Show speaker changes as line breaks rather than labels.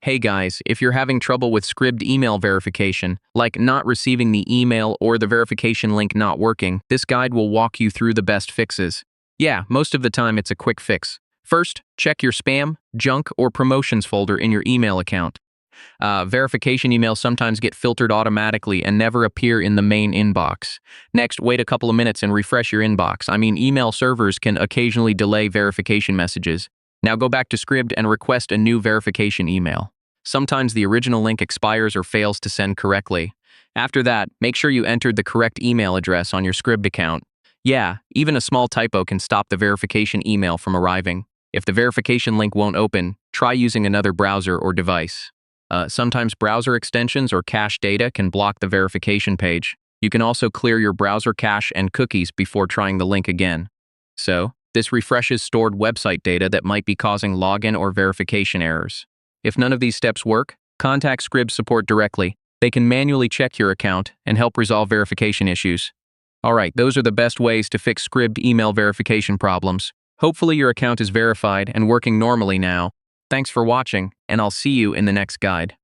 Hey guys, if you're having trouble with Scribd email verification, like not receiving the email or the verification link not working, this guide will walk you through the best fixes. Yeah, most of the time it's a quick fix. First, check your spam, junk, or promotions folder in your email account. Verification emails sometimes get filtered automatically and never appear in the main inbox. Next, wait a couple of minutes and refresh your inbox. Email servers can occasionally delay verification messages. Now go back to Scribd and request a new verification email. Sometimes the original link expires or fails to send correctly. After that, make sure you entered the correct email address on your Scribd account. Yeah, even a small typo can stop the verification email from arriving. If the verification link won't open, try using another browser or device. Sometimes browser extensions or cache data can block the verification page. You can also clear your browser cache and cookies before trying the link again. So, this refreshes stored website data that might be causing login or verification errors. If none of these steps work, contact Scribd support directly. They can manually check your account and help resolve verification issues. Alright, those are the best ways to fix Scribd email verification problems. Hopefully your account is verified and working normally now. Thanks for watching, and I'll see you in the next guide.